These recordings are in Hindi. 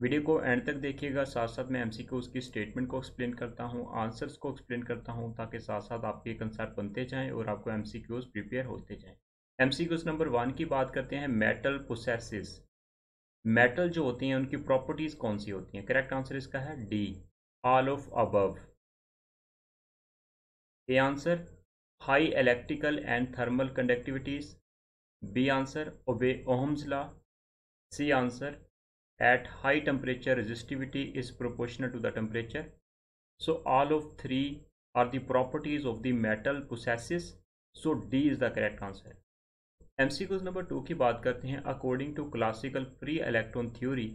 वीडियो को एंड तक देखिएगा। साथ साथ मैं एमसीक्यूज की स्टेटमेंट को एक्सप्लेन करता हूँ, आंसर्स को एक्सप्लेन करता हूँ, ताकि साथ साथ आपके कंसेप्ट बनते जाएं और आपको एमसीक्यूज प्रिपेयर होते जाएं। एमसीक्यूज नंबर 1 की बात करते हैं। मेटल पोसेसिस। मेटल जो होती हैं उनकी प्रॉपर्टीज कौन सी होती हैं? करेक्ट आंसर इसका है D, all of above. A answer, high electrical and thermal conductivities. B answer, obey Ohm's law. C answer, at high temperature resistivity is proportional to the temperature. So all of three are the properties of the metal possesses. So D is the correct answer. MCQs number 2 की बात करते हैं। According to classical free electron theory,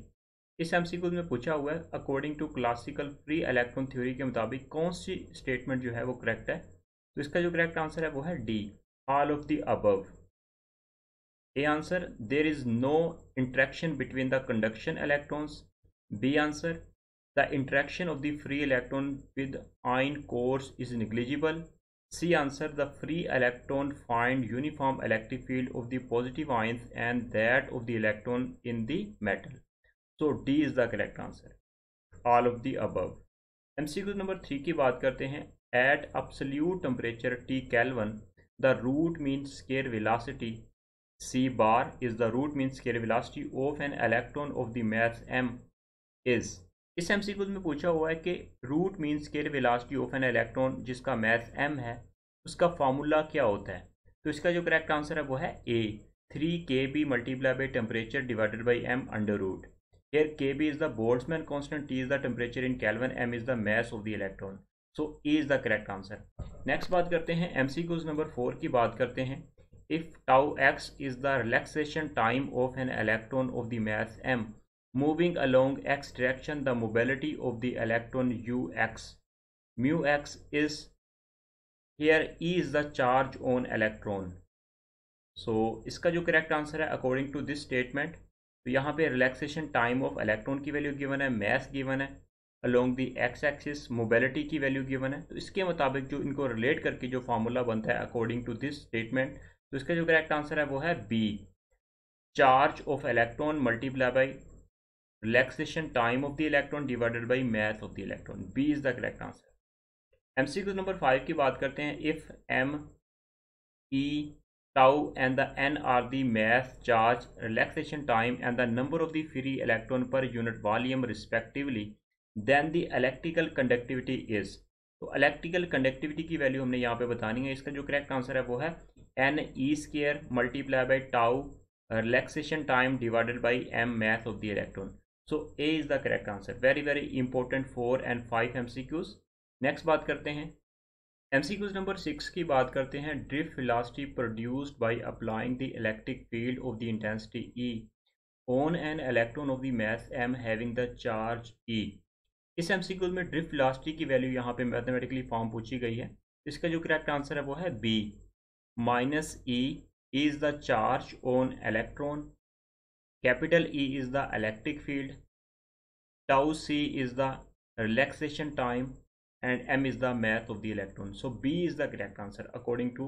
इस MCQs में पूछा हुआ है according to classical free electron theory के मुताबिक कौन सी स्टेटमेंट जो है वो करेक्ट है? तो इसका जो करेक्ट आंसर है वो है D, all of the above. A answer, there is no interaction between the conduction electrons. B answer, the interaction of the free electron with ion cores is negligible. C answer, the free electron find uniform electric field of the positive ions and that of the electron in the metal. So D is the correct answer, all of the above. MCQ number 3 की बात करते हैं। At absolute temperature T Kelvin, the root mean square velocity C bar is the root mean square velocity of an electron of the mass m is। इस MCQ में पूछा हुआ है कि root mean square velocity of an electron जिसका मास m है उसका फार्मूला क्या होता है? तो इसका जो करेक्ट आंसर है वो है A, 3 kb multiply by temperature divided by m under root. Here kb is the Boltzmann constant, T is the temperature in Kelvin, m is the mass of the electron. So E is the correct answer. Next बात करते हैं MCQs नंबर 4 की बात करते हैं। If tau x is the relaxation time of an electron of the mass m moving along x direction, the mobility of the electron ux, mu x is, here E is the charge on electron. So इसका जो करेक्ट आंसर है अकॉर्डिंग टू दिस स्टेटमेंट, तो यहाँ पे रिलैक्सेशन टाइम ऑफ इलेक्ट्रॉन की वैल्यू गिवन है, मैस गिवन है, along the x axis mobility की वैल्यू गिवन है। तो इसके मुताबिक जो इनको रिलेट करके जो फार्मूला बनता है अकॉर्डिंग टू दिस स्टेटमेंट, तो इसका जो करेक्ट आंसर है वो है B, charge of electron multiply by relaxation time of the electron divided by mass of the electron. B is the correct answer. MCQ number 5 की बात करते हैं। If M E tau and the n are the mass, charge, relaxation time and the number of the free electron per unit volume respectively, then the electrical conductivity is। तो इलेक्ट्रिकल कंडक्टिविटी की वैल्यू हमने यहाँ पे बतानी है। इसका जो करेक्ट आंसर है वो है N E square multiply by tau relaxation time divided by M mass of the electron. So A is the correct answer. Very very important 4 and 5 MCQs। Next बात करते हैं MCQs नंबर 6 की बात करते हैं। Drift velocity produced by applying the electric field of the intensity E on an electron of the mass m having the charge E। इस MCQ में ड्रिफ्ट वेलोसिटी की वैल्यू यहाँ पे मैथमेटिकली फॉर्म पूछी गई है। इसका जो करेक्ट आंसर है वो है B, minus E is the charge on electron, capital E is the electric field, tau C is the relaxation time and m is the mass of the electron. So B is the correct answer according to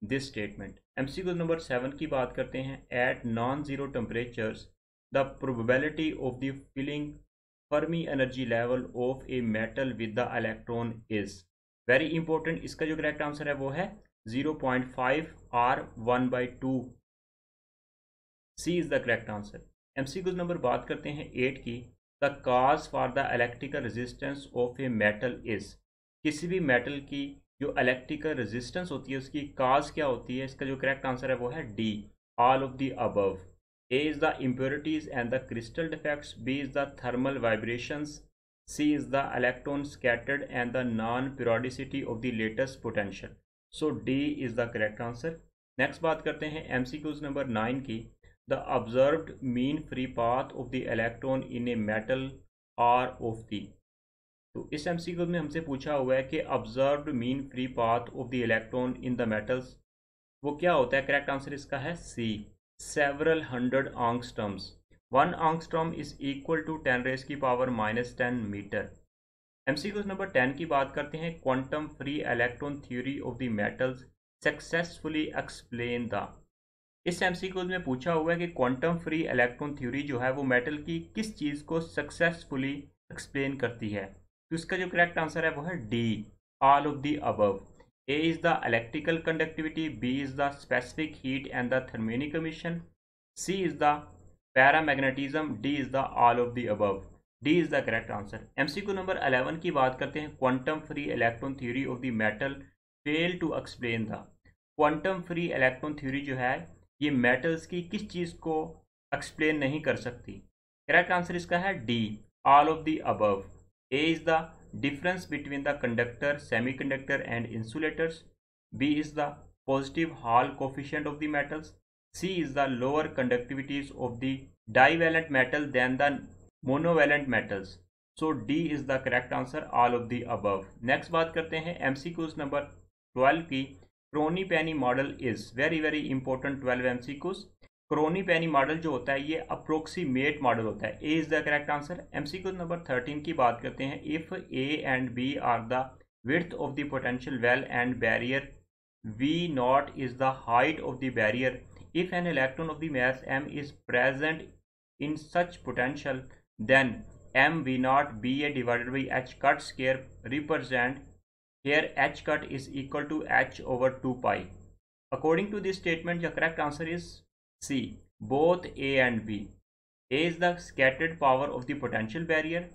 this statement. MCQ number 7 की बात करते हैं। At non-zero temperatures, the probability of the filling Fermi energy level of a metal with the electron is। Very important, इसका जो correct answer है वो है 0.5 R1/2। C is the correct answer. MCQ number बात करते हैं 8 की। The cause for the electrical resistance of a metal is. किसी भी मेटल की जो इलेक्ट्रिकल रेजिस्टेंस होती है उसकी काज क्या होती है? इसका जो करेक्ट आंसर है वो है D, all of the above. A is the impurities and the crystal defects, B is the thermal vibrations, C is the electron scattered and the non periodicity of the lattice potential. So D is the correct answer. Next बात करते हैं MCQs नंबर 9 की। The observed mean free path of the electron in a metal are of the। तो इस MCQ में हमसे पूछा हुआ है कि observed mean free path of the electron in the metals वो क्या होता है? करेक्ट आंसर इसका है C, several hundred angstroms। 1 angstrom is equal to 10⁻⁻10 मीटर। MCQ नंबर 10 की बात करते हैं। Quantum free electron theory of the metals successfully explain the. इस एमसीक्यू में पूछा हुआ है कि क्वांटम फ्री इलेक्ट्रॉन थ्योरी जो है वो मेटल की किस चीज़ को सक्सेसफुली एक्सप्लेन करती है। तो इसका जो करेक्ट आंसर है वो है D, all of the above. A is the electrical conductivity, B is the specific heat and the thermionic emission, C is the paramagnetism, D is the all of the above. D is the correct answer. MCQ number 11 की बात करते हैं। Quantum free electron theory of the metal fail to explain the. Quantum free electron theory जो है ये मेटल्स की किस चीज़ को एक्सप्लेन नहीं कर सकती। करेक्ट आंसर इसका है D, all of the above. A is the difference between the conductor, semiconductor and insulators, B is the positive Hall coefficient of the metals, C is the lower conductivities of the divalent metal than the monovalent metals. So D is the correct answer, all of the above. Next बात करते हैं एमसीक्यूज नंबर 12 की। Kronig Penney model is very very important 12 MCQs. Kronig Penney model जो होता है ये अप्रोक्सीमेट मॉडल होता है। A is the correct answer. MCQ number 13 की बात करते हैं। If A and B are the width of the potential well and barrier V naught is the height of the barrier, if an electron of the mass m is present in such potential, then m V naught Ba divided by h cut square represent. Here h cut is equal to h over 2 pi. According to this statement, the correct answer is C, both A and B. A is the scattered power of the potential barrier.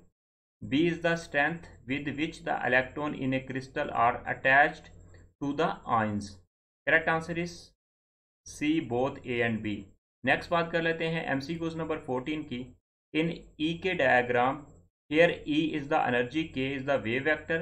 B is the strength with which the electron in a crystal are attached to the ions. Correct answer is C, both A and B. Next बात कर लेते हैं MCQs नंबर 14 की। In EK diagram, here E is the energy, K is the wave vector.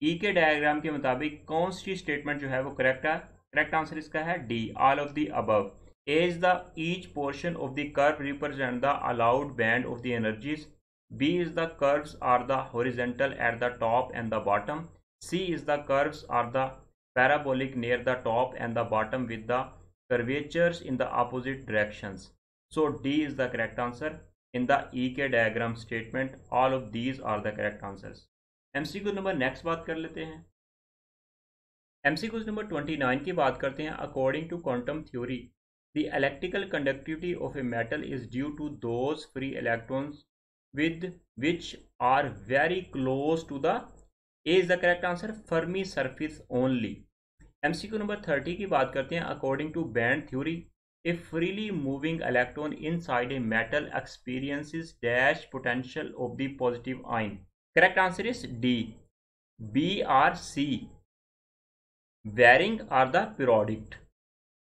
E के डायग्राम के मुताबिक कौन सी स्टेटमेंट जो है वो करेक्ट है। करेक्ट आंसर इसका है D, all of the above. A is the each portion of the curve represent the allowed band of the energies, B is the curves are the horizontal at the top and the bottom, C is the curves are the parabolic near the top and the bottom with the curvatures in the opposite directions. So D is the correct answer in the EK diagram statement. All of these are the correct answers. MCQ number next बात कर लेते हैं। MCQ नंबर 29 की बात करते हैं। According to quantum theory, the electrical conductivity of a metal is due to those free electrons with which are very close to the A is the correct answer, Fermi surface only. MCQ number 30 की बात करते हैं। According to band theory, a freely moving electron inside a metal experiences dash potential of the positive ion. Correct answer is D, B or C, varying are the periodic.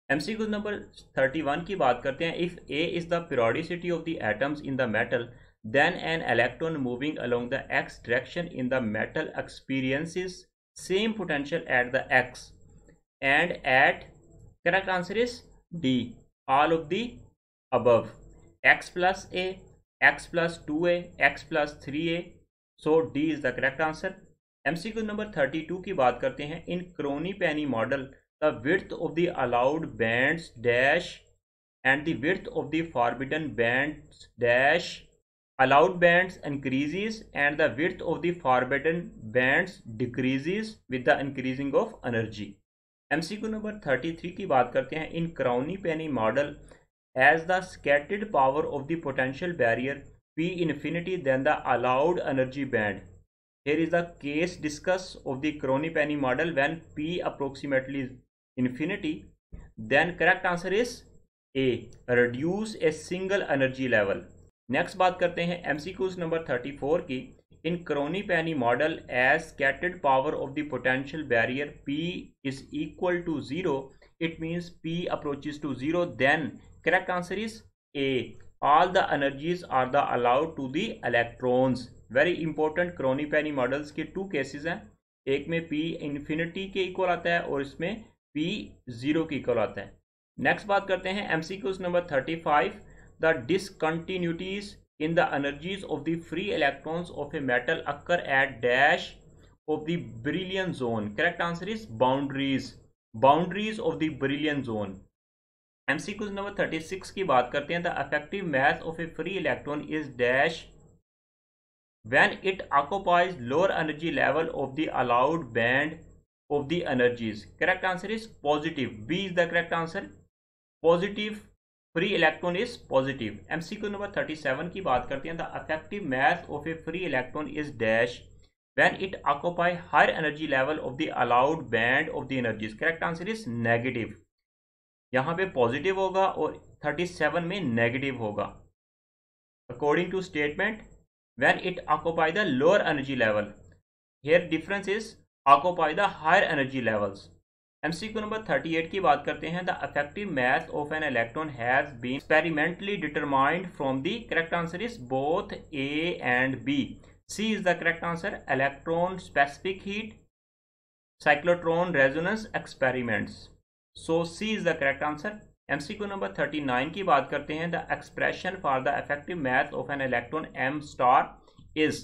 MCQ number 31 की बात करते हैं। If a is the periodicity of the atoms in the metal, then an electron moving along the x direction in the metal experiences same potential at the x and at, correct answer is D, all of the above, x plus a, x plus 2a, x plus 3a. So D is the correct answer. MCQ number 32 की बात करते हैं। in Crony-Penny model, the width of the allowed bands dash and the width of the forbidden bands dash, allowed bands increases and the width of the forbidden bands decreases with the increasing of energy. MCQ number 33 की बात करते हैं। in Crony-Penny model, as the scattered power of the potential barrier P infinity than the allowed energy band. Here is the case discuss of the Crony-Penny model when P approximately infinity, then correct answer is A, reduce a single energy level. नेक्स्ट बात करते हैं MCQs नंबर 34 की। In Crony-Penny model, as scattered power of the potential barrier P is equal to 0, it means P approaches to 0, then correct answer is A, all the energies are the allowed to the electrons. Very important Crony-Penny models के 2 केसेस हैं। एक में P इन्फिनिटी के इक्वल आता है और इसमें P 0 के इक्वल आता है। नेक्स्ट बात करते हैं MCQs number 35। The discontinuities in the energies of the free electrons of a metal occur at dash of the Brillouin zone. Correct answer is boundaries. Boundaries of the Brillouin zone. MCQ number 36 की बात करते हैं। The effective mass of a free electron is dash when it occupies lower energy level of the allowed band of the energies. Correct answer is positive. B is the correct answer. Positive free electron is positive. MCQ number 37 की बात करते हैं। The effective mass of a free electron is dash when it occupy higher energy level of the allowed band of the energies. Correct answer is negative. यहाँ पे पॉजिटिव होगा और 37 में नेगेटिव होगा। According to statement when it occupy the lower energy level, here difference is occupy the higher energy levels. MCQ number 38 की बात करते हैं। The effective mass of an electron has been experimentally determined from the, correct answer is both A and B. C is the correct answer, electron specific heat cyclotron resonance experiments। So C is the correct answer। MCQ number 39 की बात करते हैं। The expression for the effective mass of an electron m star is,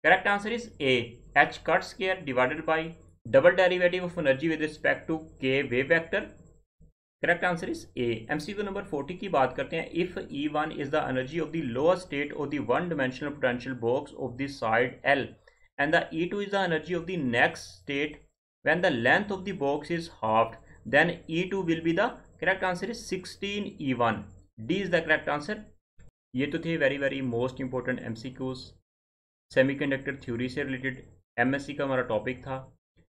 correct answer is A, h cut square divided by double derivative of energy with respect to k wave vector। Correct answer is A। MCQ number 40 की बात करते हैं। If E1 is the energy of the lower state of the one dimensional potential box of the side L and the E2 is the energy of the next state when the length of the box is halved, then E2 will be the, correct answer is 16 E1। D is the correct answer। ये तो थे very most important MCQs semiconductor theory से रिलेटेड। एमएससी का हमारा टॉपिक था।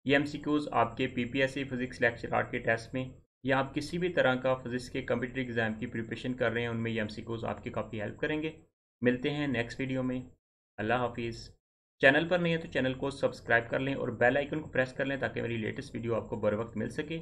ये एमसीक्यूज आपके पीपीएससी फिजिक्स लेक्चर आर्ट के टेस्ट में या आप किसी भी तरह का फिजिक्स के कम्पिटिटिव एग्जाम की प्रिपरेशन कर रहे हैं उनमें ये एमसीक्यूज आपकी काफ़ी हेल्प करेंगे। मिलते हैं नेक्स्ट वीडियो में। अल्लाह हाफिज़। चैनल पर नहीं है तो चैनल को सब्सक्राइब कर लें और बेल आइकन को प्रेस कर लें ताकि मेरी लेटेस्ट वीडियो आपको बर वक्त मिल सके।